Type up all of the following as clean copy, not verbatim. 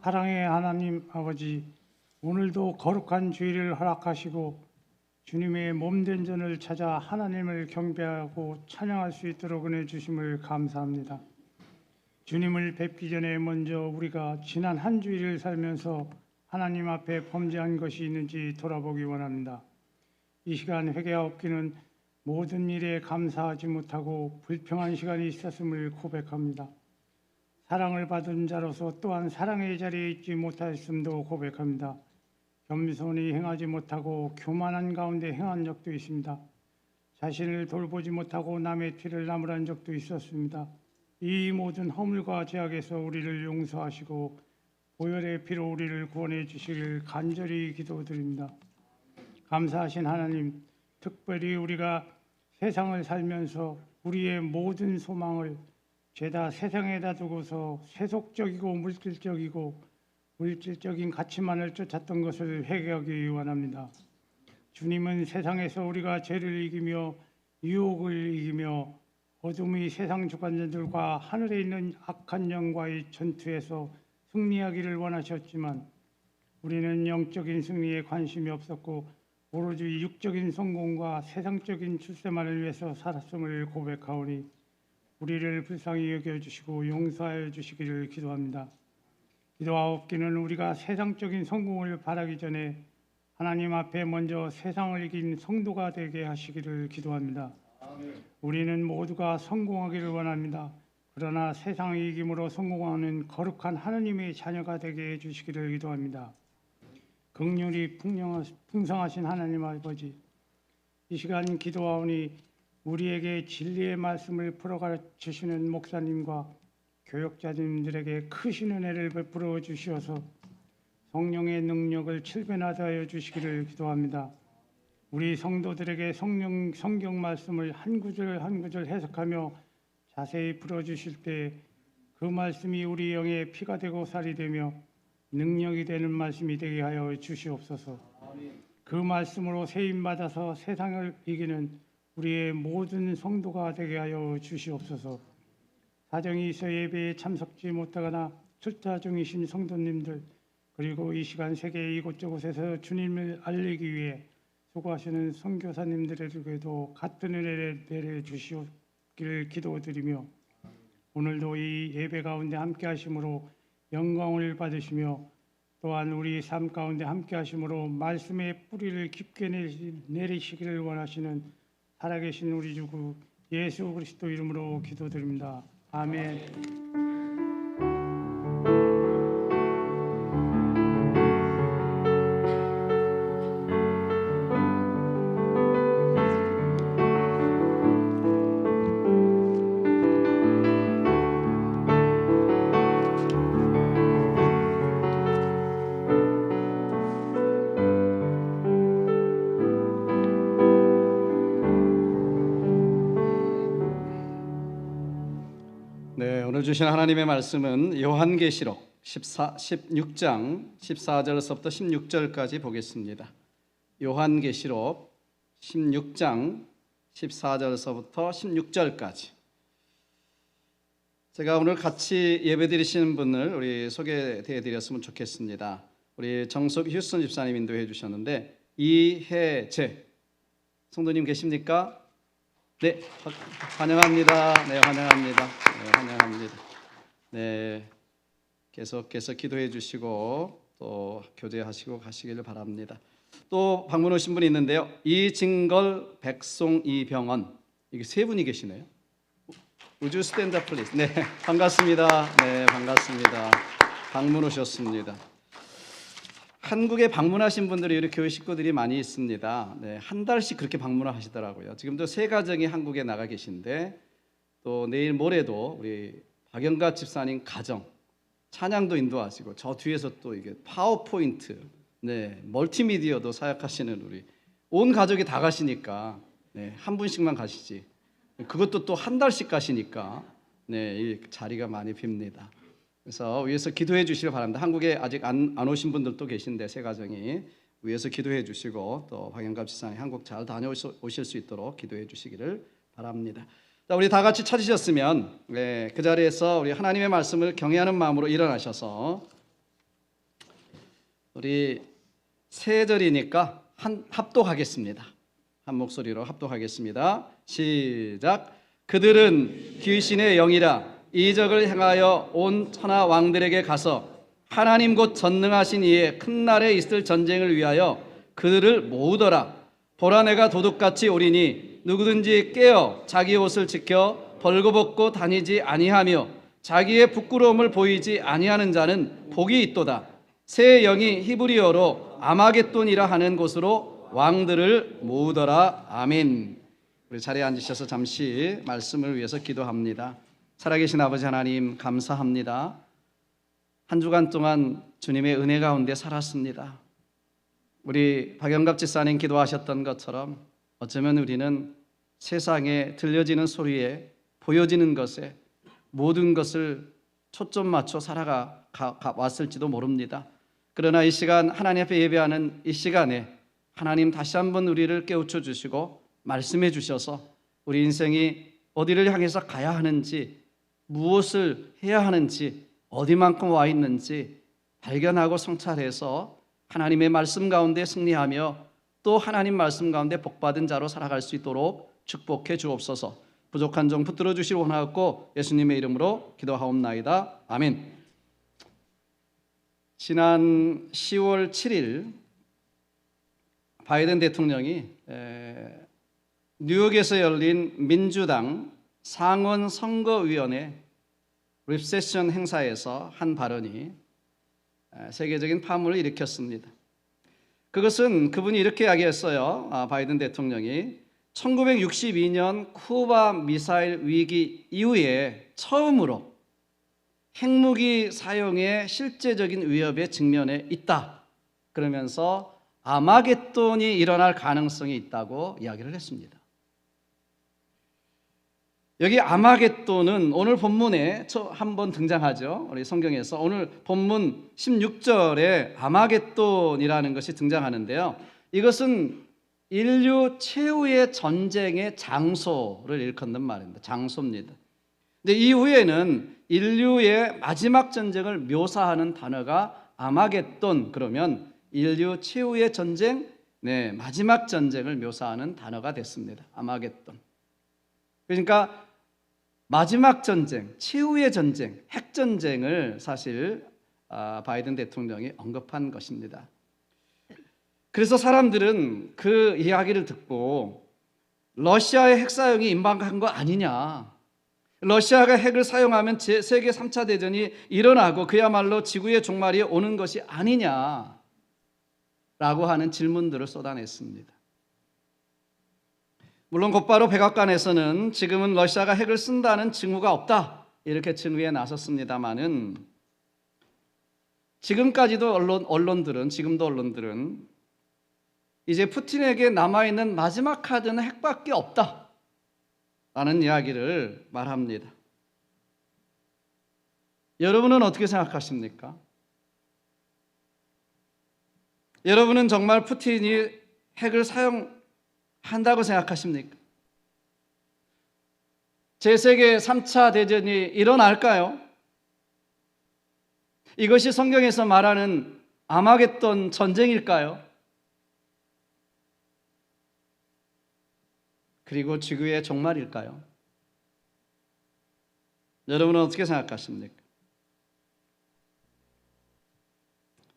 사랑의 하나님 아버지, 오늘도 거룩한 주일을 허락하시고 주님의 몸된 전을 찾아 하나님을 경배하고 찬양할 수 있도록 은혜 주심을 감사합니다. 주님을 뵙기 전에 먼저 우리가 지난 한 주일을 살면서 하나님 앞에 범죄한 것이 있는지 돌아보기 원합니다. 이 시간 회개하옵기는 모든 일에 감사하지 못하고 불평한 시간이 있었음을 고백합니다. 사랑을 받은 자로서 또한 사랑의 자리에 있지 못하였음도 고백합니다. 겸손히 행하지 못하고 교만한 가운데 행한 적도 있습니다. 자신을 돌보지 못하고 남의 피를 나무란 적도 있었습니다. 이 모든 허물과 죄악에서 우리를 용서하시고 보혈의 피로 우리를 구원해 주시길 간절히 기도드립니다. 감사하신 하나님, 특별히 우리가 세상을 살면서 우리의 모든 소망을 죄다 세상에다 두고서 세속적이고 물질적인 가치만을 쫓았던 것을 회개하기 원합니다. 주님은 세상에서 우리가 죄를 이기며 유혹을 이기며 어둠의 세상 주관자들과 하늘에 있는 악한 영과의 전투에서 승리하기를 원하셨지만 우리는 영적인 승리에 관심이 없었고 오로지 육적인 성공과 세상적인 출세만을 위해서 살았음을 고백하오니 우리를 불쌍히 여겨주시고 용서하여 주시기를 기도합니다. 기도하옵기는 우리가 세상적인 성공을 바라기 전에 하나님 앞에 먼저 세상을 이긴 성도가 되게 하시기를 기도합니다. 우리는 모두가 성공하기를 원합니다. 그러나 세상의 이김으로 성공하는 거룩한 하나님의 자녀가 되게 해주시기를 기도합니다. 긍휼이 풍성하신 하나님 아버지, 이 시간 기도하오니 우리에게 진리의 말씀을 풀어가르치시는 목사님과 교역자님들에게 크신 은혜를 베풀어 주시어서 성령의 능력을 칠변하여 주시기를 기도합니다. 우리 성도들에게 성경 말씀을 한 구절 한 구절 해석하며 자세히 풀어주실 때 그 말씀이 우리 영의 피가 되고 살이 되며 능력이 되는 말씀이 되게 하여 주시옵소서. 그 말씀으로 세임받아서 세상을 이기는 우리의 모든 성도가 되게 하여 주시옵소서. 사정이 있어 예배에 참석지 못하거나 출타 중이신 성도님들, 그리고 이 시간 세계 이곳저곳에서 주님을 알리기 위해 수고하시는 선교사님들에게도 같은 은혜를 내려주시기를 기도드리며 오늘도 이 예배 가운데 함께 하심으로 영광을 받으시며 또한 우리 삶 가운데 함께 하심으로 말씀의 뿌리를 깊게 내리시기를 원하시는 살아계신 우리 주 예수 그리스도 이름으로 기도드립니다. 아멘. 오늘 주신 하나님의 말씀은 요한계시록 16장 14절서부터 16절까지 보겠습니다. 요한계시록 16장 14절서부터 16절까지. 제가 오늘 같이 예배드리시는 분을 우리 소개해 드렸으면 좋겠습니다. 우리 정숙 휴슨 집사님 인도해 주셨는데 이혜재 성도님 계십니까? 네, 환영합니다. 네, 환영합니다. 네, 환영합니다. 네, 계속해서 기도해 주시고 또 교제하시고 가시기를 바랍니다. 또 방문 오신 분이 있는데요. 이진걸, 백송, 이병헌, 이게 세 분이 계시네요. 우주 스탠드 플리즈. 네, 반갑습니다. 네, 반갑습니다. 방문 오셨습니다. 한국에 방문하신 분들이 우리 교회 식구들이 많이 있습니다. 네, 한 달씩 그렇게 방문을 하시더라고요. 지금도 세 가정이 한국에 나가 계신데 또 내일 모레도 우리 박영갑 집사님 가정 찬양도 인도하시고 저 뒤에서 또 이게 파워포인트, 네, 멀티미디어도 사역하시는 우리 온 가족이 다 가시니까 네, 한 분씩만 가시지. 그것도 또 한 달씩 가시니까 네, 이 자리가 많이 빕니다. 그래서 위에서 기도해 주시길 바랍니다. 한국에 아직 안 오신 분들도 계신데 세 가정이 위에서 기도해 주시고 또 박영갑 집사님 한국 잘 다녀오실 수 있도록 기도해 주시기를 바랍니다. 자, 우리 다 같이 찾으셨으면 네, 그 자리에서 우리 하나님의 말씀을 경외하는 마음으로 일어나셔서 우리 세 절이니까 합독하겠습니다. 한 목소리로 합독하겠습니다. 시작. 그들은 귀신의 영이라 이적을 행하여 온 천하 왕들에게 가서 하나님 곧 전능하신 이의 큰 날에 있을 전쟁을 위하여 그들을 모으더라. 보라 내가 도둑같이 오리니 누구든지 깨어 자기 옷을 지켜 벌거벗고 다니지 아니하며 자기의 부끄러움을 보이지 아니하는 자는 복이 있도다. 새 영이 히브리어로 아마겟돈이라 하는 곳으로 왕들을 모으더라. 아멘. 우리 자리에 앉으셔서 잠시 말씀을 위해서 기도합니다. 살아계신 아버지 하나님 감사합니다. 한 주간 동안 주님의 은혜 가운데 살았습니다. 우리 박영갑 집사님 기도하셨던 것처럼 어쩌면 우리는 세상에 들려지는 소리에 보여지는 것에 모든 것을 초점 맞춰 왔을지도 모릅니다. 그러나 이 시간 하나님 앞에 예배하는 이 시간에 하나님 다시 한번 우리를 깨우쳐 주시고 말씀해 주셔서 우리 인생이 어디를 향해서 가야 하는지, 무엇을 해야 하는지, 어디만큼 와 있는지 발견하고 성찰해서 하나님의 말씀 가운데 승리하며 또 하나님 말씀 가운데 복받은 자로 살아갈 수 있도록 축복해 주옵소서. 부족한 종 붙들어 주시기 원하옵고 예수님의 이름으로 기도하옵나이다. 아멘. 지난 10월 7일 바이든 대통령이 뉴욕에서 열린 민주당 상원 선거위원회 리셉션 행사에서 한 발언이 세계적인 파문을 일으켰습니다. 그것은 그분이 이렇게 이야기했어요. 바이든 대통령이 1962년 쿠바 미사일 위기 이후에 처음으로 핵무기 사용의 실제적인 위협에 직면해 있다. 그러면서 아마겟돈이 일어날 가능성이 있다고 이야기를 했습니다. 여기 아마겟돈은 오늘 본문에 한번 등장하죠. 우리 성경에서 오늘 본문 16절에 아마겟돈이라는 것이 등장하는데요. 이것은 인류 최후의 전쟁의 장소를 일컫는 말입니다. 장소입니다. 근데 이후에는 인류의 마지막 전쟁을 묘사하는 단어가 아마겟돈, 그러면 인류 최후의 전쟁, 마지막 전쟁을 묘사하는 단어가 됐습니다. 아마겟돈. 그러니까 마지막 전쟁, 최후의 전쟁, 핵전쟁을 사실 바이든 대통령이 언급한 것입니다. 그래서 사람들은 그 이야기를 듣고 러시아의 핵 사용이 임박한 거 아니냐, 러시아가 핵을 사용하면 세계 3차 대전이 일어나고 그야말로 지구의 종말이 오는 것이 아니냐라고 하는 질문들을 쏟아냈습니다. 물론 곧바로 백악관에서는 지금은 러시아가 핵을 쓴다는 징후가 없다 이렇게 증의에 나섰습니다마는 지금까지도 언론들은 이제 푸틴에게 남아있는 마지막 카드는 핵밖에 없다 라는 이야기를 말합니다. 여러분은 어떻게 생각하십니까? 여러분은 정말 푸틴이 핵을 사용한다고 생각하십니까? 제3차 세계 대전이 일어날까요? 이것이 성경에서 말하는 아마겟돈 전쟁일까요? 그리고 지구의 종말일까요? 여러분은 어떻게 생각하십니까?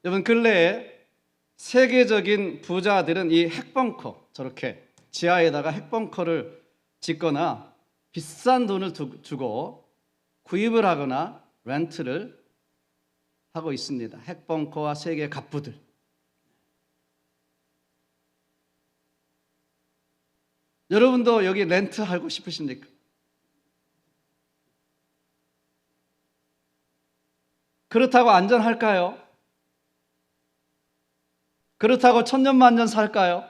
여러분, 근래에 세계적인 부자들은 이 핵벙커, 저렇게 지하에다가 핵벙커를 짓거나 비싼 돈을 주고 구입을 하거나 렌트를 하고 있습니다. 핵벙커와 세계 갑부들. 여러분도 여기 렌트 하고 싶으십니까? 그렇다고 안전할까요? 그렇다고 천년만년 살까요?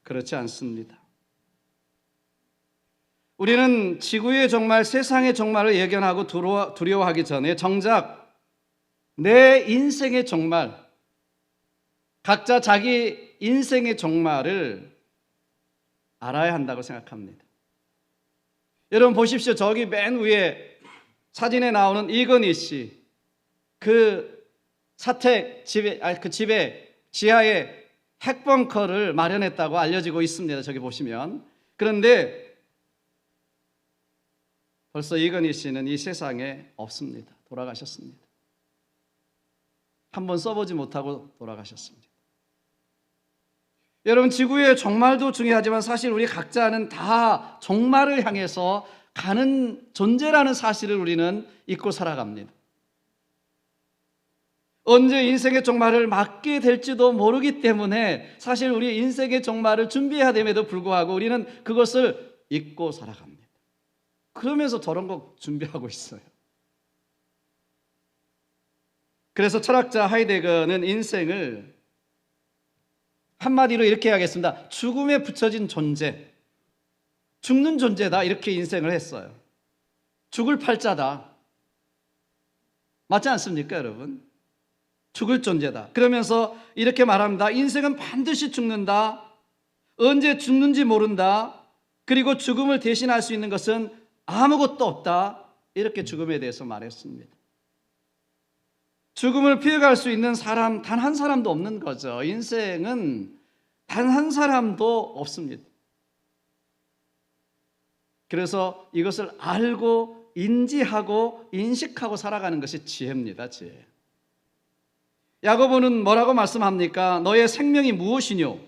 그렇지 않습니다. 우리는 지구의 종말, 세상의 종말을 예견하고 두려워하기 전에 정작 내 인생의 종말, 각자 자기 인생의 종말을 알아야 한다고 생각합니다. 여러분 보십시오. 저기 맨 위에 사진에 나오는 이건희 씨, 그 사택 집에 지하에 핵벙커를 마련했다고 알려지고 있습니다. 저기 보시면. 그런데 벌써 이건희 씨는 이 세상에 없습니다. 돌아가셨습니다. 한번 써보지 못하고 돌아가셨습니다. 여러분, 지구의 종말도 중요하지만 사실 우리 각자는 다 종말을 향해서 가는 존재라는 사실을 우리는 잊고 살아갑니다. 언제 인생의 종말을 맞게 될지도 모르기 때문에 사실 우리 인생의 종말을 준비해야 됨에도 불구하고 우리는 그것을 잊고 살아갑니다. 그러면서 저런 거 준비하고 있어요. 그래서 철학자 하이데거는 인생을 한마디로 이렇게 하겠습니다. 죽음에 붙여진 존재, 죽는 존재다, 이렇게 인생을 했어요. 죽을 팔자다. 맞지 않습니까, 여러분? 죽을 존재다. 그러면서 이렇게 말합니다. 인생은 반드시 죽는다. 언제 죽는지 모른다. 그리고 죽음을 대신할 수 있는 것은 아무것도 없다. 이렇게 죽음에 대해서 말했습니다. 죽음을 피해갈 수 있는 사람 단 한 사람도 없는 거죠. 인생은 단 한 사람도 없습니다. 그래서 이것을 알고 인지하고 인식하고 살아가는 것이 지혜입니다. 지혜. 야고보는 뭐라고 말씀합니까? 너의 생명이 무엇이뇨?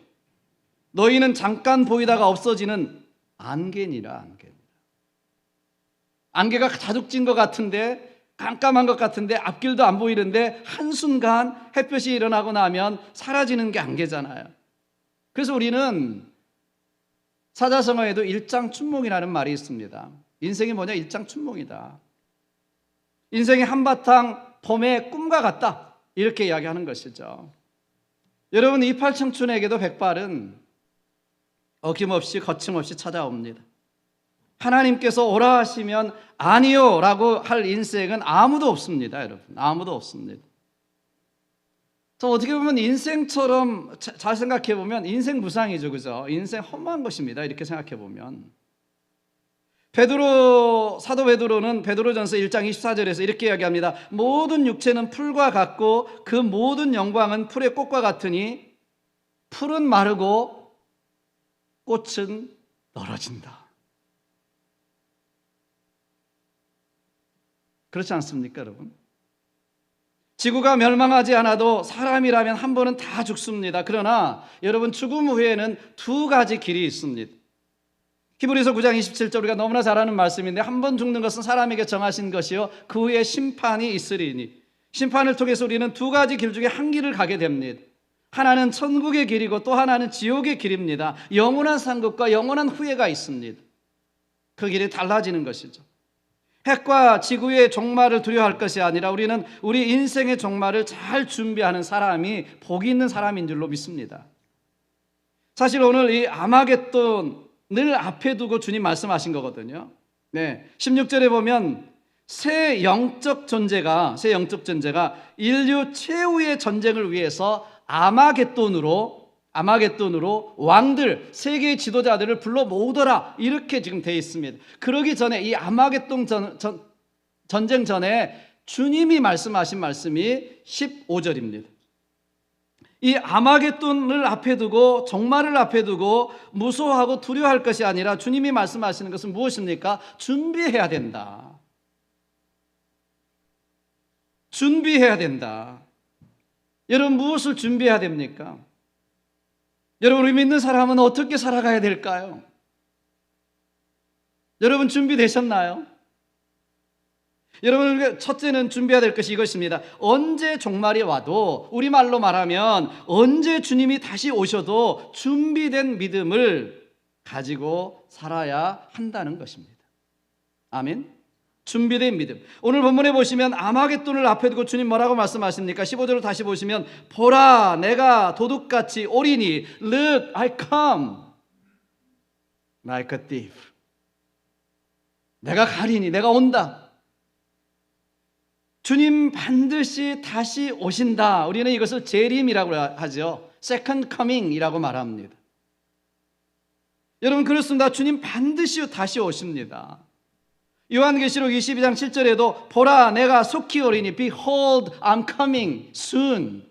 너희는 잠깐 보이다가 없어지는 안개니라. 안개가 자둑진 것 같은데, 깜깜한 것 같은데, 앞길도 안 보이는데 한순간 햇볕이 일어나고 나면 사라지는 게 안개잖아요. 그래서 우리는 사자성어에도 일장춘몽이라는 말이 있습니다. 인생이 뭐냐? 일장춘몽이다. 인생이 한바탕 봄의 꿈과 같다, 이렇게 이야기하는 것이죠. 여러분, 28청춘에게도 백발은 어김없이 거침없이 찾아옵니다. 하나님께서 오라 하시면 아니요 라고 할 인생은 아무도 없습니다. 여러분, 아무도 없습니다. 어떻게 보면 인생처럼 잘 생각해 보면 인생 무상이죠, 그죠? 인생 험한 것입니다. 이렇게 생각해 보면 사도 베드로는 베드로전서 1장 24절에서 이렇게 이야기합니다. 모든 육체는 풀과 같고 그 모든 영광은 풀의 꽃과 같으니 풀은 마르고 꽃은 떨어진다. 그렇지 않습니까, 여러분? 지구가 멸망하지 않아도 사람이라면 한 번은 다 죽습니다. 그러나 여러분, 죽음 후에는 두 가지 길이 있습니다. 히브리서 9장 27절, 우리가 너무나 잘 아는 말씀인데, 한 번 죽는 것은 사람에게 정하신 것이요 그 후에 심판이 있으리니, 심판을 통해서 우리는 두 가지 길 중에 한 길을 가게 됩니다. 하나는 천국의 길이고 또 하나는 지옥의 길입니다. 영원한 상급과 영원한 후회가 있습니다. 그 길이 달라지는 것이죠. 핵과 지구의 종말을 두려워할 것이 아니라 우리는 우리 인생의 종말을 잘 준비하는 사람이 복이 있는 사람인 줄로 믿습니다. 사실 오늘 이 아마겟돈을 앞에 두고 주님 말씀하신 거거든요. 16절에 보면 새 영적 존재가 인류 최후의 전쟁을 위해서 아마겟돈으로 왕들, 세계의 지도자들을 불러 모으더라, 이렇게 지금 되어 있습니다. 그러기 전에, 이 아마겟돈 전쟁 전에 주님이 말씀하신 말씀이 15절입니다. 이 아마겟돈을 앞에 두고, 종말을 앞에 두고 무서워하고 두려워할 것이 아니라 주님이 말씀하시는 것은 무엇입니까? 준비해야 된다. 준비해야 된다. 여러분, 무엇을 준비해야 됩니까? 여러분, 우리 믿는 사람은 어떻게 살아가야 될까요? 여러분, 준비되셨나요? 여러분, 첫째는 준비해야 될 것이 이것입니다. 언제 종말이 와도, 우리말로 말하면 언제 주님이 다시 오셔도 준비된 믿음을 가지고 살아야 한다는 것입니다. 아멘. 준비된 믿음. 오늘 본문에 보시면 아마겟돈을 앞에 두고 주님 뭐라고 말씀하십니까? 15절을 다시 보시면, 보라, 내가 도둑같이 오리니, Look, I come like a thief. 내가 가리니, 내가 온다. 주님 반드시 다시 오신다. 우리는 이것을 재림이라고 하죠. Second coming이라고 말합니다. 여러분, 그렇습니다. 주님 반드시 다시 오십니다. 요한계시록 22장 7절에도 보라 내가 속히 오리니 Behold I'm coming soon.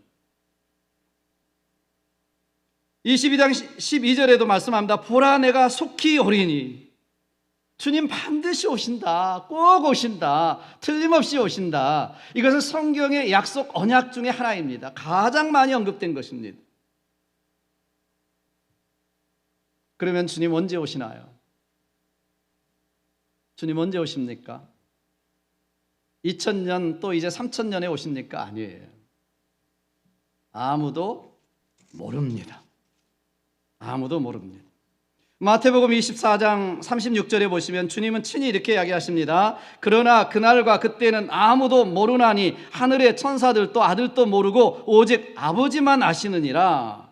22장 12절에도 말씀합니다. 보라 내가 속히 오리니. 주님 반드시 오신다. 꼭 오신다. 틀림없이 오신다. 이것은 성경의 약속 언약 중에 하나입니다. 가장 많이 언급된 것입니다. 그러면 주님 언제 오시나요? 주님 언제 오십니까? 2000년 또 이제 3000년에 오십니까? 아니에요. 아무도 모릅니다. 아무도 모릅니다. 마태복음 24장 36절에 보시면 주님은 친히 이렇게 이야기하십니다. 그러나 그날과 그때는 아무도 모르나니 하늘의 천사들도 아들도 모르고 오직 아버지만 아시느니라.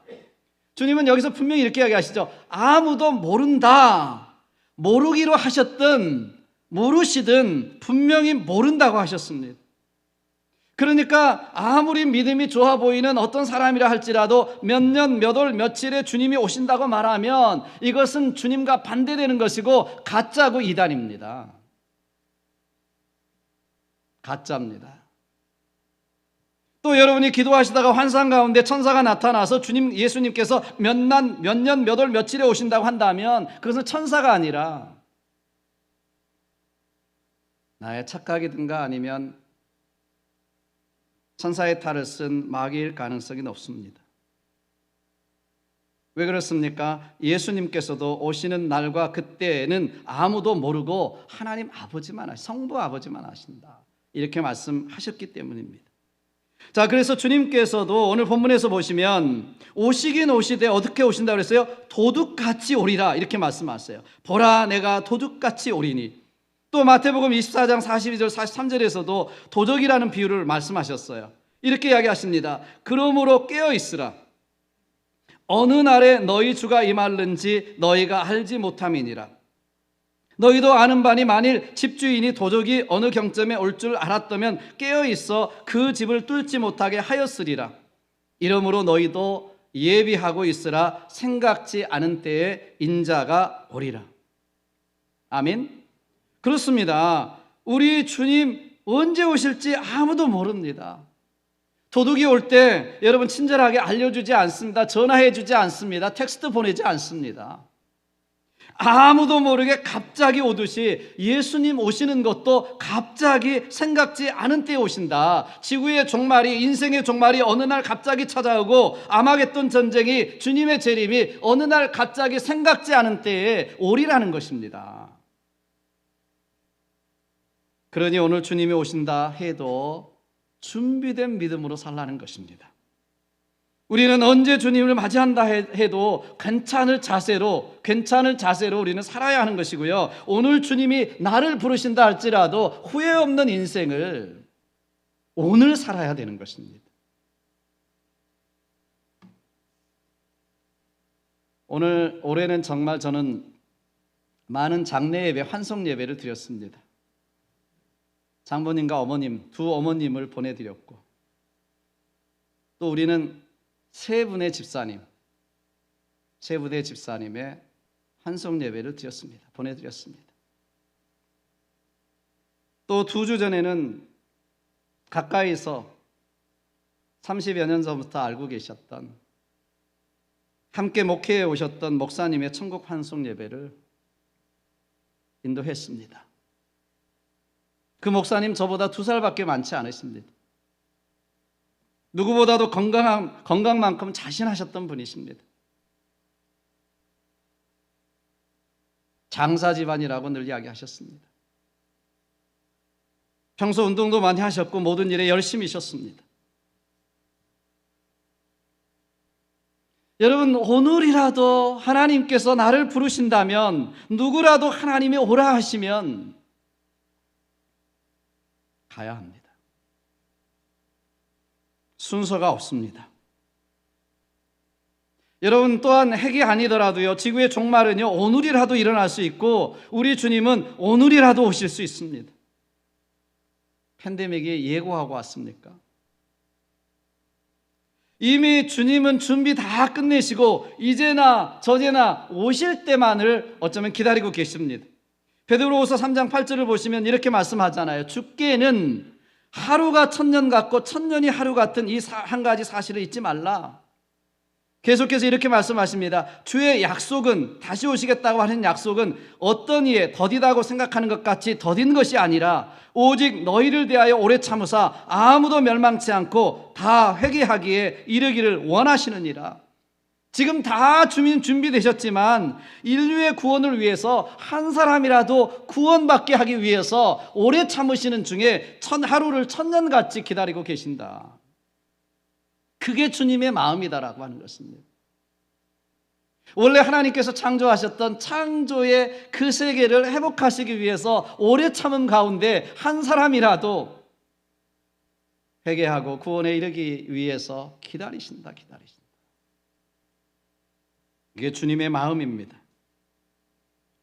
주님은 여기서 분명히 이렇게 이야기하시죠. 아무도 모른다. 모르기로 하셨든 모르시든 분명히 모른다고 하셨습니다. 그러니까 아무리 믿음이 좋아 보이는 어떤 사람이라 할지라도 몇 년, 몇 월, 며칠에 주님이 오신다고 말하면 이것은 주님과 반대되는 것이고 가짜고 이단입니다. 가짜입니다. 또 여러분이 기도하시다가 환상 가운데 천사가 나타나서 예수님께서 몇 년, 몇 월, 며칠에 오신다고 한다면 그것은 천사가 아니라 나의 착각이든가 아니면 천사의 탈을 쓴 마귀일 가능성이 높습니다. 왜 그렇습니까? 예수님께서도 오시는 날과 그때에는 아무도 모르고 하나님 아버지만 성부 아버지만 아신다. 이렇게 말씀하셨기 때문입니다. 자, 그래서 주님께서도 오늘 본문에서 보시면 오시긴 오시되 어떻게 오신다고 그랬어요? 도둑같이 오리라 이렇게 말씀하셨어요. 보라 내가 도둑같이 오리니. 또 마태복음 24장 42절 43절에서도 도적이라는 비유를 말씀하셨어요. 이렇게 이야기하십니다. 그러므로 깨어있으라. 어느 날에 너희 주가 임할는지 너희가 알지 못함이니라. 너희도 아는 바니 만일 집주인이 도적이 어느 경점에 올 줄 알았다면 깨어있어 그 집을 뚫지 못하게 하였으리라. 이러므로 너희도 예비하고 있으라. 생각지 않은 때에 인자가 오리라. 아멘. 그렇습니다. 우리 주님 언제 오실지 아무도 모릅니다. 도둑이 올 때 여러분 친절하게 알려주지 않습니다. 전화해주지 않습니다. 텍스트 보내지 않습니다. 아무도 모르게 갑자기 오듯이 예수님 오시는 것도 갑자기 생각지 않은 때에 오신다. 지구의 종말이 인생의 종말이 어느 날 갑자기 찾아오고 아마겟돈 전쟁이 주님의 재림이 어느 날 갑자기 생각지 않은 때에 오리라는 것입니다. 그러니 오늘 주님이 오신다 해도 준비된 믿음으로 살라는 것입니다. 우리는 언제 주님을 맞이한다 해도 괜찮을 자세로 우리는 살아야 하는 것이고요. 오늘 주님이 나를 부르신다 할지라도 후회 없는 인생을 오늘 살아야 되는 것입니다. 올해는 정말 저는 많은 장례 예배, 환송 예배를 드렸습니다. 장모님과 어머님, 두 어머님을 보내드렸고 또 우리는 세 분의 집사님의 환송 예배를 드렸습니다. 보내드렸습니다. 또 2주 전에는 가까이서 30여 년 전부터 알고 계셨던 함께 목회해 오셨던 목사님의 천국 환송 예배를 인도했습니다. 그 목사님 저보다 2살밖에 많지 않으십니다. 누구보다도 건강만큼 자신하셨던 분이십니다. 장사 집안이라고 늘 이야기하셨습니다. 평소 운동도 많이 하셨고 모든 일에 열심히셨습니다. 여러분 오늘이라도 하나님께서 나를 부르신다면 누구라도 하나님이 오라 하시면 가야 합니다. 순서가 없습니다. 여러분 또한 핵이 아니더라도요 지구의 종말은요 오늘이라도 일어날 수 있고 우리 주님은 오늘이라도 오실 수 있습니다. 팬데믹이 예고하고 왔습니까? 이미 주님은 준비 다 끝내시고 이제나 저제나 오실 때만을 어쩌면 기다리고 계십니다. 베드로후서 3장 8절을 보시면 이렇게 말씀하잖아요. 주께는 하루가 천년 같고 천년이 하루 같은 이 한 가지 사실을 잊지 말라. 계속해서 이렇게 말씀하십니다. 주의 약속은, 다시 오시겠다고 하는 약속은 어떤 이에 더디다고 생각하는 것 같이 더딘 것이 아니라 오직 너희를 대하여 오래 참으사 아무도 멸망치 않고 다 회개하기에 이르기를 원하시느니라. 지금 다 준비되셨지만 인류의 구원을 위해서 한 사람이라도 구원받게 하기 위해서 오래 참으시는 중에 하루를 천년같이 기다리고 계신다. 그게 주님의 마음이다라고 하는 것입니다. 원래 하나님께서 창조하셨던 창조의 그 세계를 회복하시기 위해서 오래 참음 가운데 한 사람이라도 회개하고 구원에 이르기 위해서 기다리신다. 이게 주님의 마음입니다.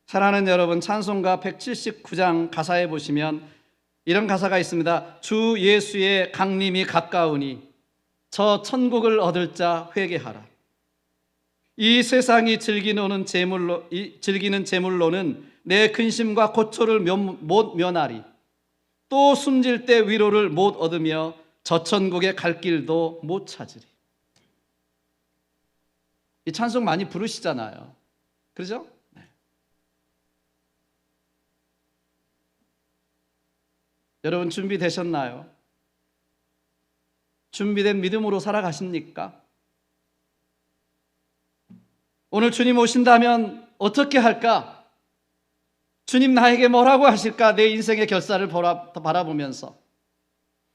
사랑하는 여러분, 찬송가 179장 가사에 보시면 이런 가사가 있습니다. 주 예수의 강림이 가까우니 저 천국을 얻을 자 회개하라. 이 세상이 즐기는 재물로는 내 근심과 고초를 못 면하리. 또 숨질 때 위로를 못 얻으며 저 천국에 갈 길도 못 찾으리. 이 찬송 많이 부르시잖아요. 그렇죠? 네. 여러분 준비되셨나요? 준비된 믿음으로 살아가십니까? 오늘 주님 오신다면 어떻게 할까? 주님 나에게 뭐라고 하실까? 내 인생의 결사를 바라보면서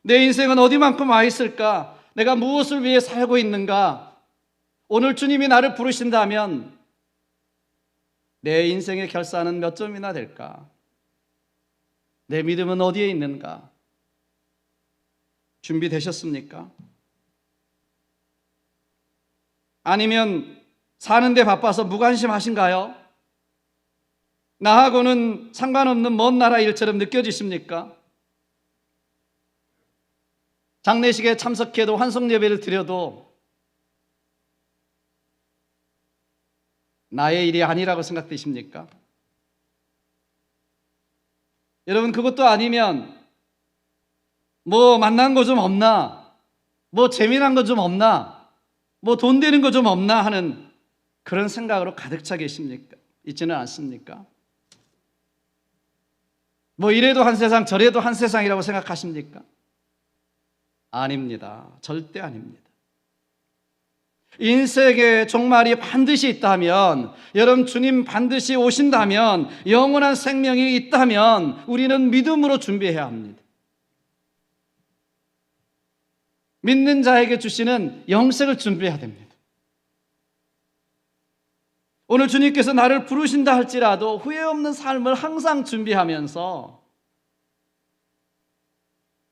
내 인생은 어디만큼 와 있을까? 내가 무엇을 위해 살고 있는가? 오늘 주님이 나를 부르신다면 내 인생의 결사는 몇 점이나 될까? 내 믿음은 어디에 있는가? 준비되셨습니까? 아니면 사는데 바빠서 무관심하신가요? 나하고는 상관없는 먼 나라 일처럼 느껴지십니까? 장례식에 참석해도 환송 예배를 드려도 나의 일이 아니라고 생각되십니까? 여러분 그것도 아니면 뭐 만난 거 좀 없나? 뭐 재미난 거 좀 없나? 뭐 돈 되는 거 좀 없나? 하는 그런 생각으로 가득 차 계십니까? 있지는 않습니까? 뭐 이래도 한 세상 저래도 한 세상이라고 생각하십니까? 아닙니다. 절대 아닙니다. 인생의 종말이 반드시 있다면, 여러분 주님 반드시 오신다면, 영원한 생명이 있다면 우리는 믿음으로 준비해야 합니다. 믿는 자에게 주시는 영생을 준비해야 됩니다. 오늘 주님께서 나를 부르신다 할지라도 후회 없는 삶을 항상 준비하면서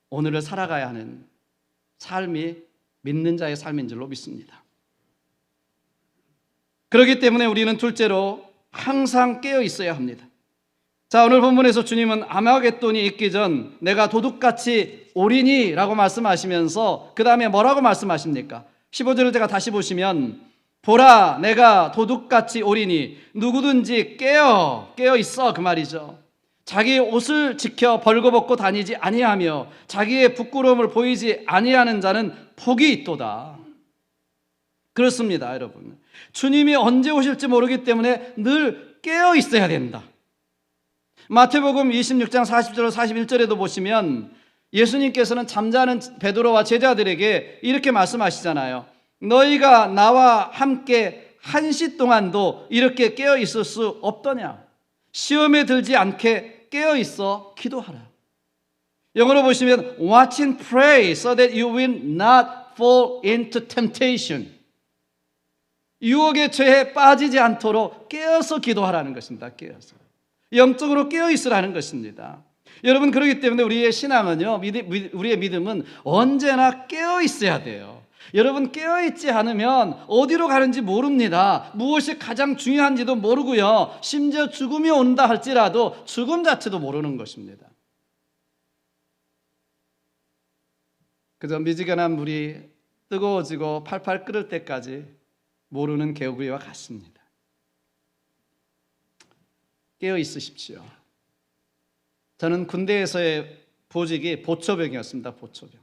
오늘을 살아가야 하는 삶이 믿는 자의 삶인 줄로 믿습니다. 그렇기 때문에 우리는 둘째로 항상 깨어 있어야 합니다. 자, 오늘 본문에서 주님은 아마겟돈이 있기 전 내가 도둑같이 오리니 라고 말씀하시면서 그 다음에 뭐라고 말씀하십니까? 15절을 제가 다시 보시면 보라 내가 도둑같이 오리니 누구든지 깨어 있어 그 말이죠. 자기의 옷을 지켜 벌거벗고 다니지 아니하며 자기의 부끄러움을 보이지 아니하는 자는 복이 있도다. 그렇습니다, 여러분. 주님이 언제 오실지 모르기 때문에 늘 깨어 있어야 된다. 마태복음 26장 40절 41절에도 보시면 예수님께서는 잠자는 베드로와 제자들에게 이렇게 말씀하시잖아요. 너희가 나와 함께 1시 동안도 이렇게 깨어 있을 수 없더냐? 시험에 들지 않게 깨어 있어 기도하라. 영어로 보시면 watch and pray so that you will not fall into temptation. 유혹의 죄에 빠지지 않도록 깨어서 기도하라는 것입니다. 깨어서 영적으로 깨어 있으라는 것입니다. 여러분 그렇기 때문에 우리의 신앙은요, 우리의 믿음은 언제나 깨어 있어야 돼요. 여러분 깨어 있지 않으면 어디로 가는지 모릅니다. 무엇이 가장 중요한지도 모르고요. 심지어 죽음이 온다 할지라도 죽음 자체도 모르는 것입니다. 그저 미지근한 물이 뜨거워지고 팔팔 끓을 때까지 모르는 개구리와 같습니다. 깨어 있으십시오. 저는 군대에서의 보직이 보초병이었습니다. 보초병.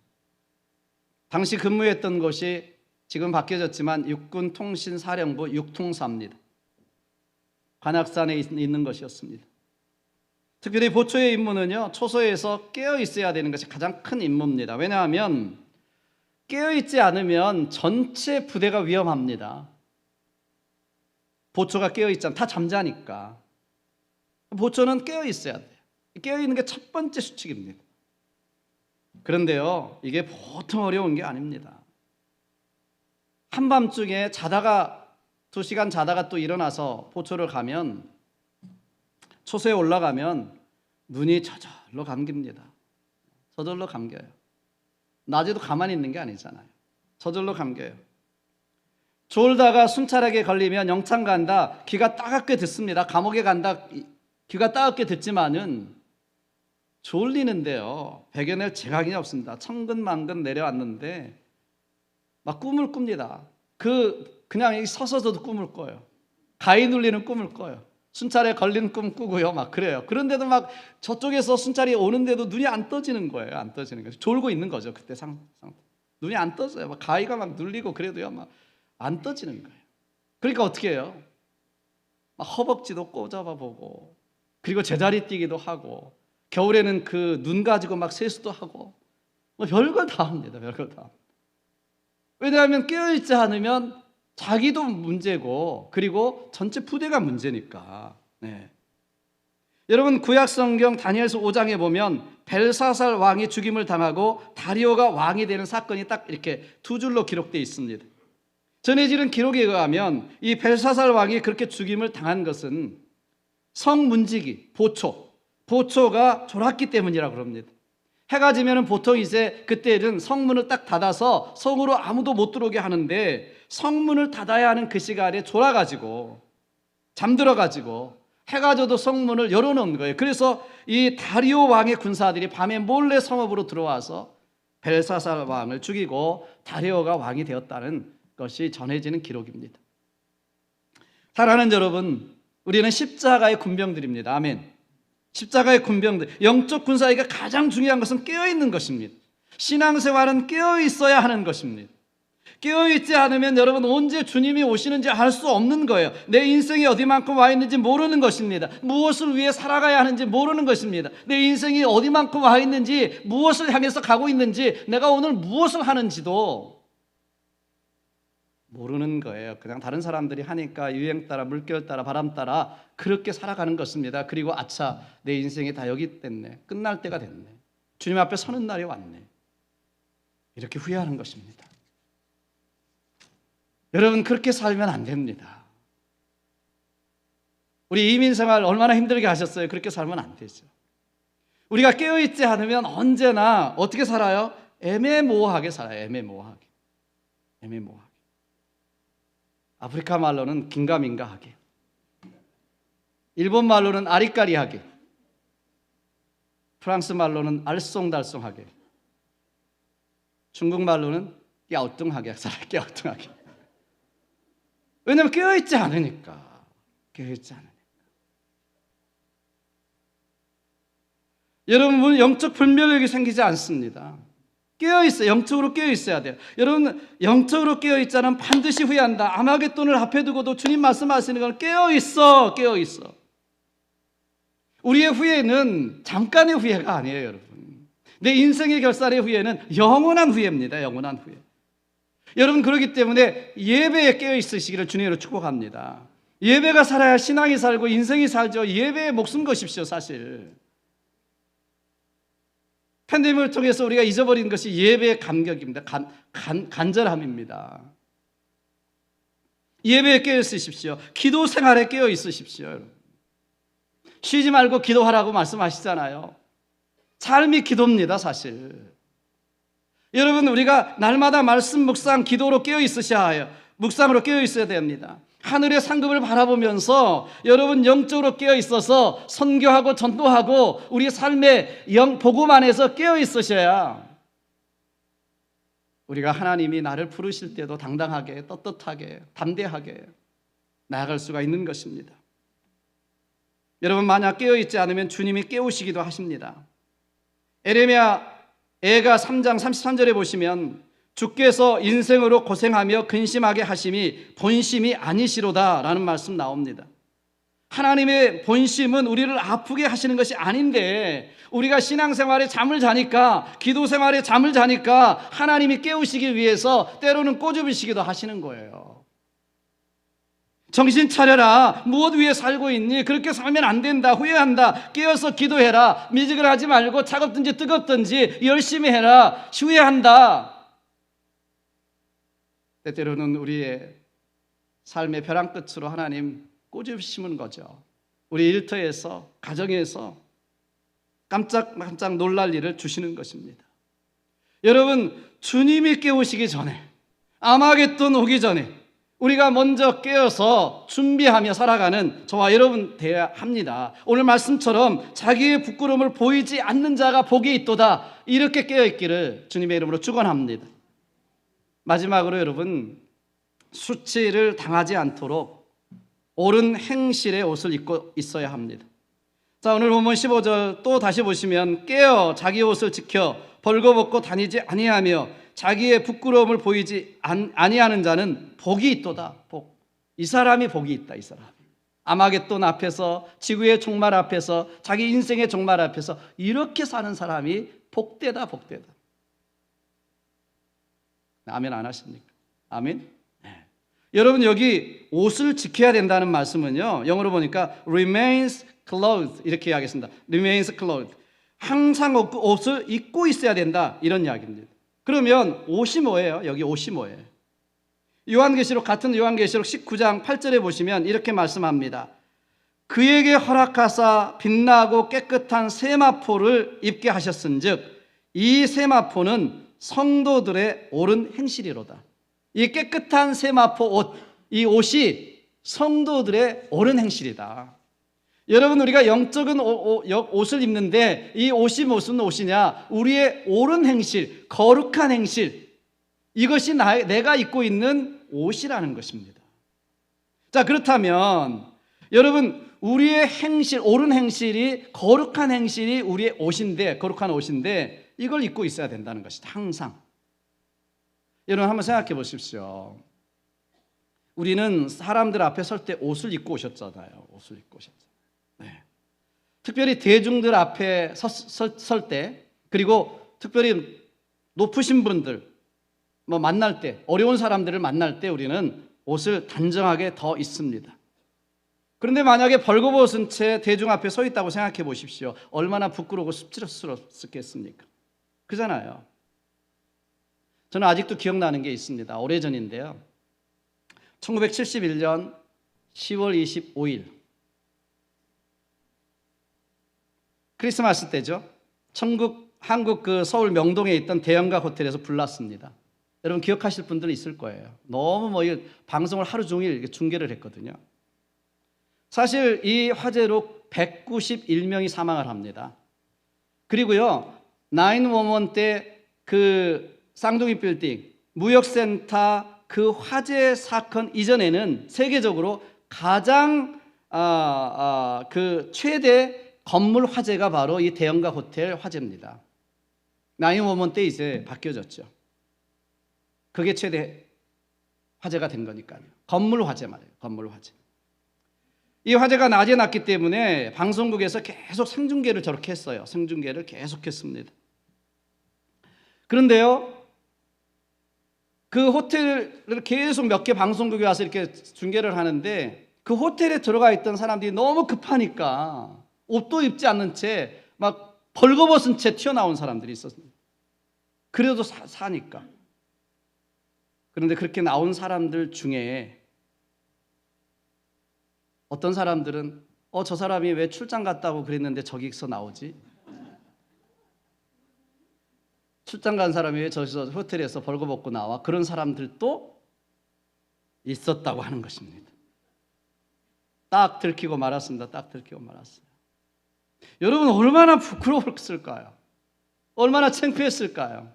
당시 근무했던 곳이 지금 바뀌어졌지만 육군통신사령부 육통사입니다. 관악산에 있는 것이었습니다. 특별히 보초의 임무는요, 초소에서 깨어 있어야 되는 것이 가장 큰 임무입니다. 왜냐하면 깨어 있지 않으면 전체 부대가 위험합니다. 보초가 깨어 있잖아요. 다 잠자니까. 보초는 깨어 있어야 돼요. 깨어 있는 게 첫 번째 수칙입니다. 그런데요, 이게 보통 어려운 게 아닙니다. 한밤중에 자다가 2시간 자다가 또 일어나서 보초를 가면, 초소에 올라가면 눈이 저절로 감깁니다. 저절로 감겨요. 낮에도 가만히 있는 게 아니잖아요. 저절로 감겨요. 졸다가 순찰하게 걸리면 영창 간다, 귀가 따갑게 듣습니다. 감옥에 간다, 귀가 따갑게 듣지만은 졸리는데요, 배겨낼 재간이 없습니다. 천근만근 내려왔는데 막 꿈을 꿉니다. 그냥 서서도 꿈을 꿔요. 가위 눌리는 꿈을 꿔요. 순찰에 걸린 꿈 꾸고요. 막 그래요. 그런데도 막 저쪽에서 순찰이 오는데도 눈이 안 떠지는 거예요. 안 떠지는 거죠. 졸고 있는 거죠. 그때 눈이 안 떠져요. 막 가위가 막 눌리고 그래도요, 막 안 떠지는 거예요. 그러니까 어떻게 해요? 막 허벅지도 꼬잡아 보고, 그리고 제자리 뛰기도 하고, 겨울에는 그 눈 가지고 막 세수도 하고, 뭐 별걸 다 합니다. 별걸 다. 왜냐하면 깨어있지 않으면 자기도 문제고, 그리고 전체 부대가 문제니까. 네. 여러분, 구약성경 다니엘서 5장에 보면 벨사살 왕이 죽임을 당하고 다리오가 왕이 되는 사건이 딱 이렇게 2줄로 기록되어 있습니다. 전해지는 기록에 의하면 이 벨사살 왕이 그렇게 죽임을 당한 것은 성문지기, 보초가 졸았기 때문이라고 그럽니다. 해가 지면 보통 이제 그때는 성문을 딱 닫아서 성으로 아무도 못 들어오게 하는데, 성문을 닫아야 하는 그 시간에 졸아가지고 잠들어가지고 해가 져도 성문을 열어놓은 거예요. 그래서 이 다리오 왕의 군사들이 밤에 몰래 성읍으로 들어와서 벨사살 왕을 죽이고 다리오가 왕이 되었다는 것이 전해지는 기록입니다. 사랑하는 여러분, 우리는 십자가의 군병들입니다. 아멘. 십자가의 군병들, 영적 군사에게 가장 중요한 것은 깨어있는 것입니다. 신앙생활은 깨어있어야 하는 것입니다. 깨어있지 않으면 여러분, 언제 주님이 오시는지 알 수 없는 거예요. 내 인생이 어디만큼 와 있는지 모르는 것입니다. 무엇을 위해 살아가야 하는지 모르는 것입니다. 내 인생이 어디만큼 와 있는지, 무엇을 향해서 가고 있는지, 내가 오늘 무엇을 하는지도 모르는 거예요. 그냥 다른 사람들이 하니까 유행 따라, 물결 따라, 바람 따라 그렇게 살아가는 것입니다. 그리고 아차, 내 인생이 다 여기 됐네, 끝날 때가 됐네, 주님 앞에 서는 날이 왔네, 이렇게 후회하는 것입니다. 여러분, 그렇게 살면 안 됩니다. 우리 이민생활 얼마나 힘들게 하셨어요? 그렇게 살면 안 되죠. 우리가 깨어있지 않으면 언제나 어떻게 살아요? 애매모호하게 살아요. 애매모호하게. 아프리카 말로는 긴가민가하게, 일본 말로는 아리까리하게, 프랑스 말로는 알쏭달쏭하게, 중국 말로는 깨어뚱하게 살아요. 깨어뚱하게. 왜냐하면 깨어있지 않으니까. 여러분, 영적 분별력이 생기지 않습니다. 깨어있어요. 영적으로 깨어있어야 돼요. 여러분, 영적으로 깨어있자는 반드시 후회한다. 아마겟돈을 앞에 두고도 주님 말씀하시는 건 깨어있어. 우리의 후회는 잠깐의 후회가 아니에요, 여러분. 내 인생의 결산의 후회는 영원한 후회입니다. 영원한 후회. 여러분, 그렇기 때문에 예배에 깨어있으시기를 주님으로 축복합니다. 예배가 살아야 신앙이 살고 인생이 살죠. 예배에 목숨 거십시오. 사실 팬데믹을 통해서 우리가 잊어버린 것이 예배의 감격입니다. 간절함입니다. 예배에 깨어 있으십시오. 기도 생활에 깨어 있으십시오. 여러분, 쉬지 말고 기도하라고 말씀하시잖아요. 삶이 기도입니다. 사실 여러분, 우리가 날마다 말씀 묵상 기도로 깨어 있으셔야 해요. 묵상으로 깨어 있어야 됩니다. 하늘의 상급을 바라보면서 여러분, 영적으로 깨어 있어서 선교하고 전도하고 우리 삶의 복음 안에서 깨어 있으셔야 우리가 하나님이 나를 부르실 때도 당당하게, 떳떳하게, 담대하게 나아갈 수가 있는 것입니다. 여러분 만약 깨어있지 않으면 주님이 깨우시기도 하십니다. 에레미야 애가 3장 33절에 보시면 주께서 인생으로 고생하며 근심하게 하심이 본심이 아니시로다 라는 말씀 나옵니다. 하나님의 본심은 우리를 아프게 하시는 것이 아닌데 우리가 신앙생활에 잠을 자니까, 기도생활에 잠을 자니까 하나님이 깨우시기 위해서 때로는 꼬집으시기도 하시는 거예요. 정신 차려라. 무엇 위해 살고 있니? 그렇게 살면 안 된다. 후회한다. 깨어서 기도해라. 미직을 하지 말고 차갑든지 뜨겁든지 열심히 해라. 후회한다. 때때로는 우리의 삶의 벼랑 끝으로 하나님 꼬집으시는 거죠. 우리 일터에서, 가정에서 깜짝깜짝 놀랄 일을 주시는 것입니다. 여러분, 주님이 깨우시기 전에, 아마겟돈 오기 전에 우리가 먼저 깨어서 준비하며 살아가는 저와 여러분 되어야 합니다. 오늘 말씀처럼 자기의 부끄러움을 보이지 않는 자가 복이 있도다. 이렇게 깨어있기를 주님의 이름으로 축원합니다. 마지막으로 여러분, 수치를 당하지 않도록 옳은 행실의 옷을 입고 있어야 합니다. 자, 오늘 본문 15절 또 다시 보시면 깨어 자기 옷을 지켜 벌거벗고 다니지 아니하며 자기의 부끄러움을 보이지 아니하는 자는 복이 있도다. 복. 이 사람이 복이 있다. 이 사람. 아마겟돈 앞에서, 지구의 종말 앞에서, 자기 인생의 종말 앞에서 이렇게 사는 사람이 복되다. 복되다. 아멘 안 하십니까? 아멘? 네. 여러분, 여기 옷을 지켜야 된다는 말씀은요, 영어로 보니까 remains clothed 이렇게 이야기했습니다. remains clothed. 항상 옷을 입고 있어야 된다. 이런 이야기입니다. 그러면 옷이 뭐예요? 여기 옷이 뭐예요? 요한계시록, 같은 요한계시록 19장 8절에 보시면 이렇게 말씀합니다. 그에게 허락하사 빛나고 깨끗한 세마포를 입게 하셨은즉 이 세마포는 성도들의 옳은 행실이로다. 이 깨끗한 세마포 옷, 이 옷이 성도들의 옳은 행실이다. 여러분, 우리가 영적인 옷을 입는데 이 옷이 무슨 옷이냐? 우리의 옳은 행실, 거룩한 행실, 이것이 내가 입고 있는 옷이라는 것입니다. 자, 그렇다면 여러분, 우리의 행실, 옳은 행실이, 거룩한 행실이 우리의 옷인데, 거룩한 옷인데 이걸 입고 있어야 된다는 것이다. 항상. 여러분, 한번 생각해 보십시오. 우리는 사람들 앞에 설 때 옷을 입고 오셨잖아요. 옷을 입고 오셨잖아요. 네. 특별히 대중들 앞에 설 때, 그리고 특별히 높으신 분들 만날 때, 어려운 사람들을 만날 때 우리는 옷을 단정하게 더 입습니다. 그런데 만약에 벌거벗은 채 대중 앞에 서 있다고 생각해 보십시오. 얼마나 부끄러우고 쑥스럽겠습니까? 그잖아요. 저는 아직도 기억나는 게 있습니다. 오래전인데요. 1971년 10월 25일 크리스마스 때죠. 한국 그 서울 명동에 있던 대형가 호텔에서 불났습니다. 여러분 기억하실 분들은 있을 거예요. 너무 방송을 하루 종일 중계를 했거든요. 사실 이 화재로 191명이 사망을 합니다. 그리고요, 911 때 그 쌍둥이 빌딩, 무역센터 그 화재 사건 이전에는 세계적으로 가장 그 최대 건물 화재가 바로 이 대형가 호텔 화재입니다. 911 때 이제 바뀌어졌죠. 그게 최대 화재가 된 거니까요. 건물 화재 말이에요. 건물 화재. 이 화재가 낮에 났기 때문에 방송국에서 계속 생중계를 저렇게 했어요. 생중계를 계속 했습니다. 그런데요, 그 호텔을 계속 몇 개 방송국에 와서 이렇게 중계를 하는데 그 호텔에 들어가 있던 사람들이 너무 급하니까 옷도 입지 않는 채 막 벌거벗은 채 튀어나온 사람들이 있었습니다. 그래도 사니까. 그런데 그렇게 나온 사람들 중에 어떤 사람들은 저 사람이 왜 출장 갔다고 그랬는데 저기서 나오지? 출장 간 사람이 왜 저기서 호텔에서 벌거벗고 나와? 그런 사람들도 있었다고 하는 것입니다. 딱 들키고 말았습니다. 딱 들키고 말았어요. 여러분 얼마나 부끄러웠을까요? 얼마나 창피했을까요?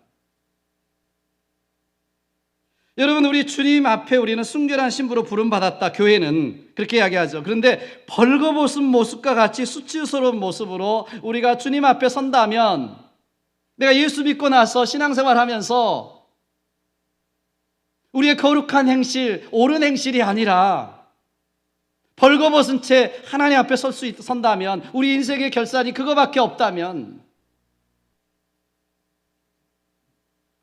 여러분, 우리 주님 앞에 우리는 순결한 신부로 부름받았다. 교회는 그렇게 이야기하죠. 그런데 벌거벗은 모습과 같이 수치스러운 모습으로 우리가 주님 앞에 선다면, 내가 예수 믿고 나서 신앙생활하면서 우리의 거룩한 행실, 옳은 행실이 아니라 벌거벗은 채 하나님 앞에 선다면, 우리 인생의 결산이 그거밖에 없다면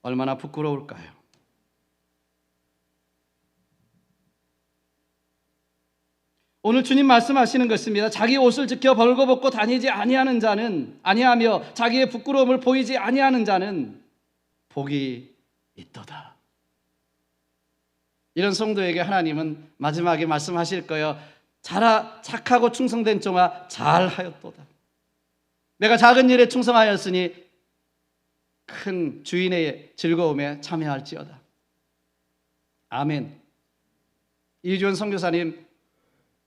얼마나 부끄러울까요? 오늘 주님 말씀하시는 것입니다. 자기 옷을 지켜 벌거벗고 다니지 아니하는 자는, 아니하며 자기의 부끄러움을 보이지 아니하는 자는 복이 있도다. 이런 성도에게 하나님은 마지막에 말씀하실 거예요. 착하고 충성된 종아, 잘하였도다. 내가 작은 일에 충성하였으니 큰 주인의 즐거움에 참여할지어다. 아멘. 이주원 선교사님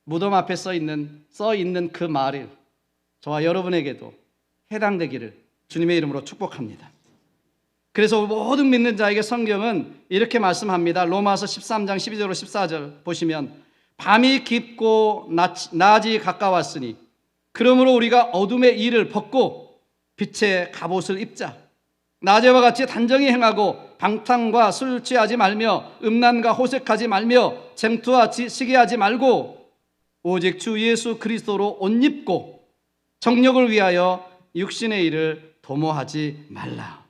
무덤 앞에 써 있는 그 말이 저와 여러분에게도 해당되기를 주님의 이름으로 축복합니다. 그래서 모든 믿는 자에게 성경은 이렇게 말씀합니다. 로마서 13장 12절로 14절 보시면, 밤이 깊고 낮이 가까웠으니 그러므로 우리가 어둠의 일을 벗고 빛의 갑옷을 입자. 낮에와 같이 단정히 행하고 방탕과 술 취하지 말며 음란과 호색하지 말며 쟁투와 시기하지 말고 오직 주 예수 그리스도로 옷 입고 정욕을 위하여 육신의 일을 도모하지 말라.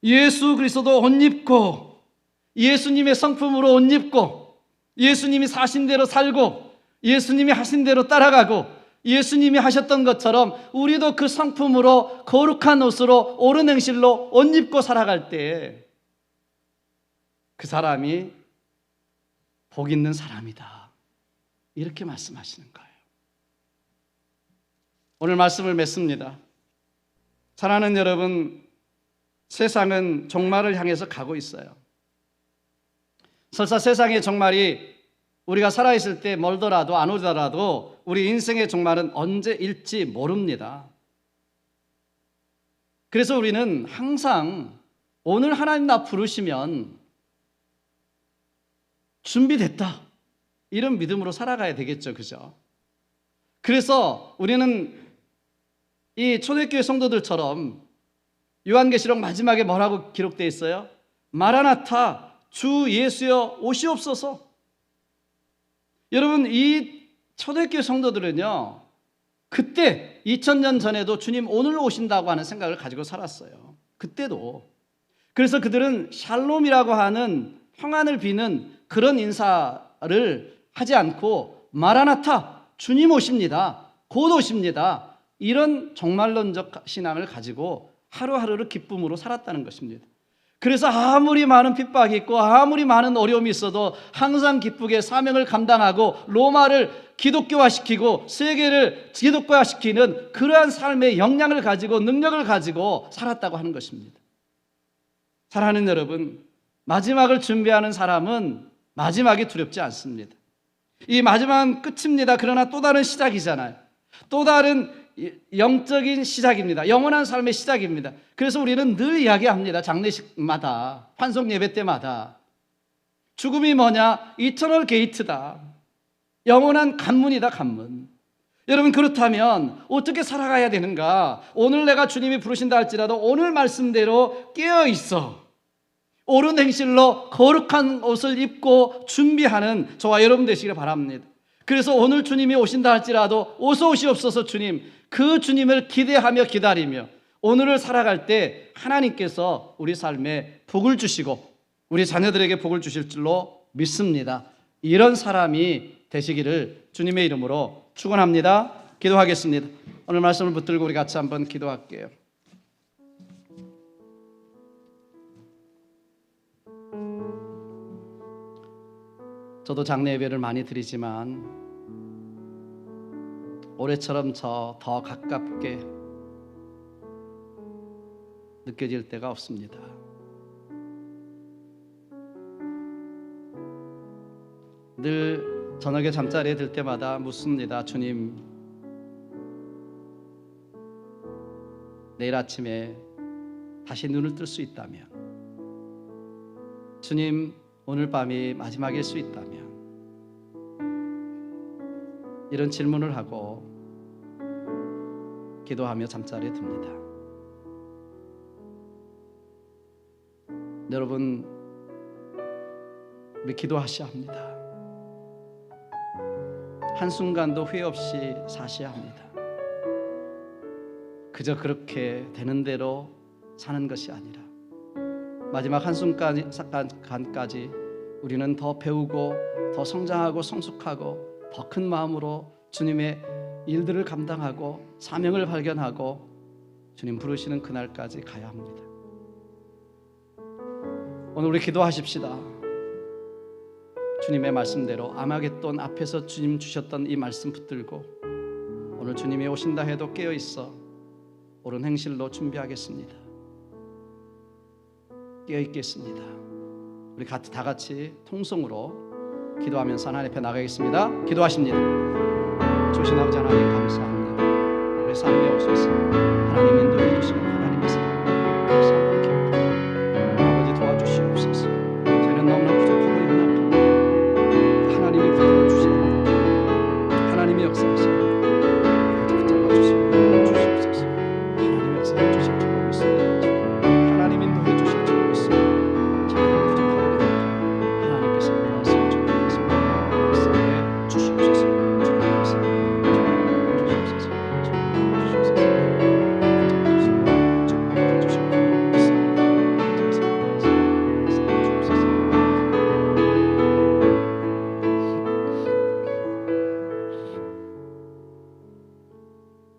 예수 그리스도도 옷 입고 예수님의 성품으로 옷 입고 예수님이 사신 대로 살고 예수님이 하신 대로 따라가고 예수님이 하셨던 것처럼 우리도 그 성품으로 거룩한 옷으로 옳은 행실로 옷 입고 살아갈 때 그 사람이 복 있는 사람이다. 이렇게 말씀하시는 거예요. 오늘 말씀을 맺습니다. 사랑하는 여러분, 세상은 종말을 향해서 가고 있어요. 설사 세상의 종말이 우리가 살아있을 때 멀더라도 안 오더라도 우리 인생의 종말은 언제일지 모릅니다. 그래서 우리는 항상 오늘 하나님 나 부르시면 준비됐다, 이런 믿음으로 살아가야 되겠죠. 그죠? 그래서 우리는 이 초대교회 성도들처럼 요한계시록 마지막에 뭐라고 기록되어 있어요? 마라나타, 주 예수여 오시옵소서. 여러분, 이 초대교회 성도들은요, 그때 2000년 전에도 주님 오늘 오신다고 하는 생각을 가지고 살았어요. 그때도. 그래서 그들은 샬롬이라고 하는 평안을 비는 그런 인사를 하지 않고 마라나타, 주님 오십니다, 곧 오십니다, 이런 종말론적 신앙을 가지고 하루하루를 기쁨으로 살았다는 것입니다. 그래서 아무리 많은 핍박이 있고 아무리 많은 어려움이 있어도 항상 기쁘게 사명을 감당하고 로마를 기독교화시키고 세계를 기독교화시키는 그러한 삶의 역량을 가지고 능력을 가지고 살았다고 하는 것입니다. 사랑하는 여러분, 마지막을 준비하는 사람은 마지막이 두렵지 않습니다. 이 마지막은 끝입니다. 그러나 또 다른 시작이잖아요. 또 다른 영적인 시작입니다. 영원한 삶의 시작입니다. 그래서 우리는 늘 이야기합니다. 장례식마다, 환송 예배 때마다 죽음이 뭐냐? 이터널 게이트다. 영원한 관문이다, 관문. 여러분, 그렇다면 어떻게 살아가야 되는가? 오늘 내가 주님이 부르신다 할지라도 오늘 말씀대로 깨어있어 옳은 행실로 거룩한 옷을 입고 준비하는 저와 여러분 되시기를 바랍니다. 그래서 오늘 주님이 오신다 할지라도 어서 오시옵소서 주님, 그 주님을 기대하며 기다리며 오늘을 살아갈 때 하나님께서 우리 삶에 복을 주시고 우리 자녀들에게 복을 주실 줄로 믿습니다. 이런 사람이 되시기를 주님의 이름으로 축원합니다. 기도하겠습니다. 오늘 말씀을 붙들고 우리 같이 한번 기도할게요. 저도 장례 예배를 많이 드리지만 올해처럼 더 가깝게 느껴질 때가 없습니다. 늘 저녁에 잠자리에 들 때마다 묻습니다. 주님, 내일 아침에 다시 눈을 뜰 수 있다면 주님, 오늘 밤이 마지막일 수 있다면 이런 질문을 하고 기도하며 잠자리에 듭니다. 여러분, 우리 기도하셔야 합니다. 한순간도 후회 없이 사셔야 합니다. 그저 그렇게 되는 대로 사는 것이 아니라 마지막 한순간까지 우리는 더 배우고 더 성장하고 성숙하고 더 큰 마음으로 주님의 일들을 감당하고 사명을 발견하고 주님 부르시는 그날까지 가야 합니다. 오늘 우리 기도하십시다. 주님의 말씀대로 아마겟돈 앞에서 주님 주셨던 이 말씀 붙들고 오늘 주님이 오신다 해도 깨어있어 옳은 행실로 준비하겠습니다. 깨어있겠습니다. 우리 다 같이 통성으로 기도하면서 하나님 앞에 나가겠습니다. 기도하십니다. 주신 아버지 하나님 감사합니다. 우리 삶에 오셔서 하나님 인도해 주시는 하나님의 사랑 기억합니다. 아버지 도와주시옵소서. 저는 너무나 부족하고 연약합니다. 하나님이 붙들어 주시는 하나님의 역사하시는 붙잡아 주시옵소서. 하나님의 역사해 주실 줄 믿습니다. 하나님 인도해 주실 줄 믿습니다. 저는 부족하고 하나님께서 도와서 주옵소서. 역사해 주시옵소서.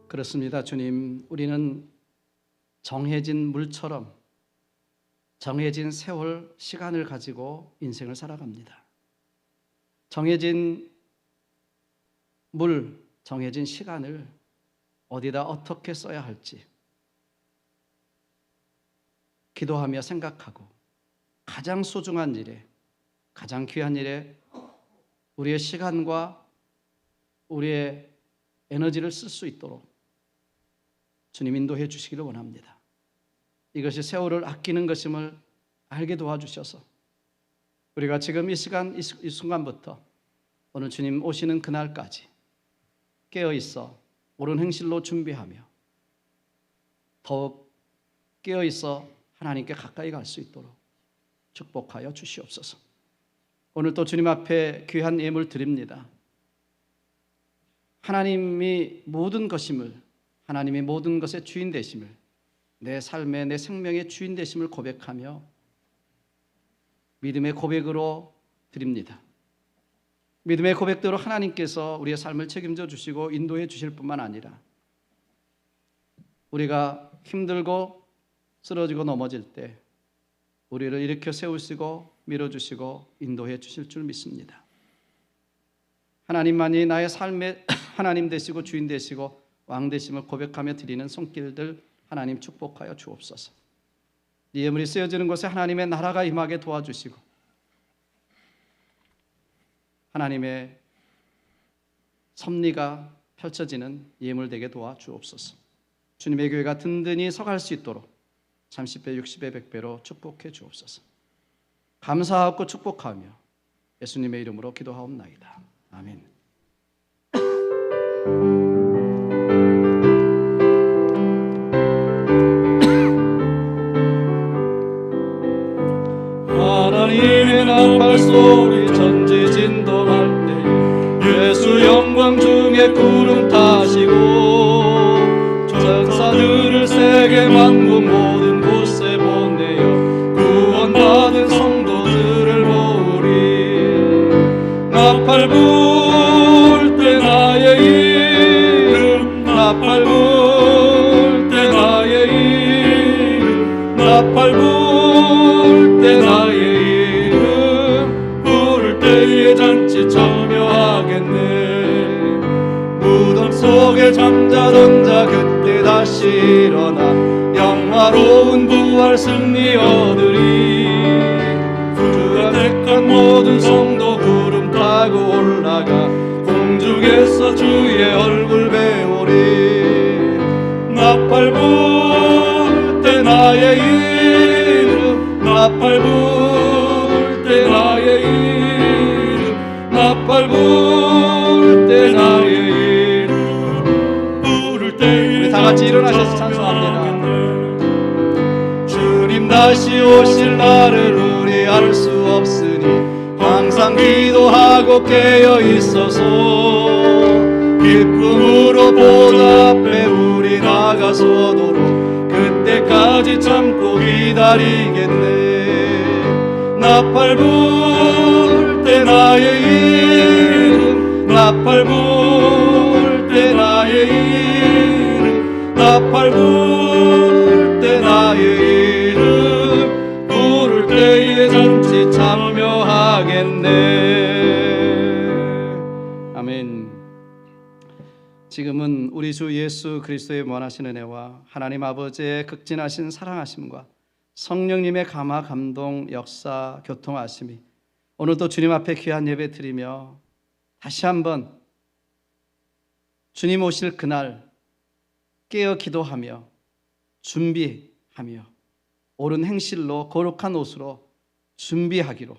그렇습니다. 주님, 우리는 정해진 물처럼 정해진 세월, 시간을 가지고 인생을 살아갑니다. 정해진 물, 정해진 시간을 어디다 어떻게 써야 할지 기도하며 생각하고 가장 소중한 일에, 가장 귀한 일에 우리의 시간과 우리의 에너지를 쓸 수 있도록 주님 인도해 주시기를 원합니다. 이것이 세월을 아끼는 것임을 알게 도와주셔서 우리가 지금 이 시간, 이 순간부터 오늘 주님 오시는 그날까지 깨어있어 옳은 행실로 준비하며 더욱 깨어있어 하나님께 가까이 갈 수 있도록 축복하여 주시옵소서. 오늘 또 주님 앞에 귀한 예물 드립니다. 하나님이 모든 것임을, 하나님이 모든 것의 주인 되심을, 내 삶의, 내 생명의 주인 되심을 고백하며 믿음의 고백으로 드립니다. 믿음의 고백대로 하나님께서 우리의 삶을 책임져 주시고 인도해 주실 뿐만 아니라 우리가 힘들고 쓰러지고 넘어질 때 우리를 일으켜 세우시고 밀어주시고 인도해 주실 줄 믿습니다. 하나님만이 나의 삶의 하나님 되시고 주인 되시고 왕 되심을 고백하며 드리는 손길들 하나님 축복하여 주옵소서. 이 예물이 쓰여지는 곳에 하나님의 나라가 임하게 도와주시고 하나님의 섭리가 펼쳐지는 예물 되게 도와주옵소서. 주님의 교회가 든든히 서갈 수 있도록 30배, 60배, 100배로 축복해 주옵소서. 감사하고 축복하며 예수님의 이름으로 기도하옵나이다. 아멘. 하나님의 나팔 소리 전지진동할 때 예수 영광 중에 구름 타시고 전사들을 세계 만국 모든 곳에 보내어 구원받은 성도들을 모으리. 나팔 불 때 나의 이름, 나팔 불 때 나의 이름, 나팔 불 때 나의 이름, 부를 때에 잔치 참여하겠네. 무덤 속에 잠자던 자 그때 다시 일어나 영화로운 부활 승리 얻으리. 주가 택한 모든 성도 구름 타고 올라가 공중에서 주의 얼굴 배우리. 나팔 불 때 나의 이름, 나팔 불 나팔 부를 때 나의 이름 부를 때 우리 다 같이 일어나셔서 찬송합니다. 주님 다시 오실 날을 우리 알 수 없으니 항상 기도하고 깨어 있어서 기쁨으로 보좌 앞에 우리 나가서도록 그때까지 참고 기다리겠네. 나팔 부를 때 나의 이름 나팔 부를 때 나의 이름 나팔 부를 때 나의 이름 부를 때에 잔치 참여하겠네. 아멘. 지금은 우리 주 예수 그리스도의 무한하신 은혜와 하나님 아버지의 극진하신 사랑하심과 성령님의 감화 감동 역사 교통하심이 오늘도 주님 앞에 귀한 예배 드리며 다시 한번 주님 오실 그날 깨어 기도하며 준비하며 옳은 행실로 거룩한 옷으로 준비하기로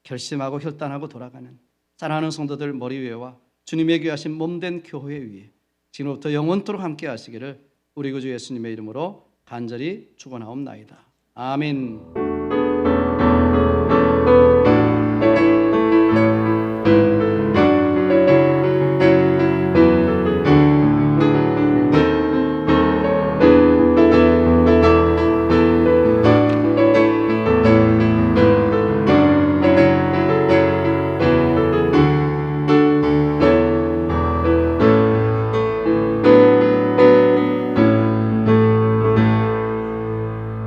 결심하고 결단하고 돌아가는 사랑하는 성도들 머리 위에와 주님의 귀하신 몸된 교회 위에 지금부터 영원토록 함께 하시기를 우리 구주 예수님의 이름으로 간절히 축원하옵나이다. 아멘.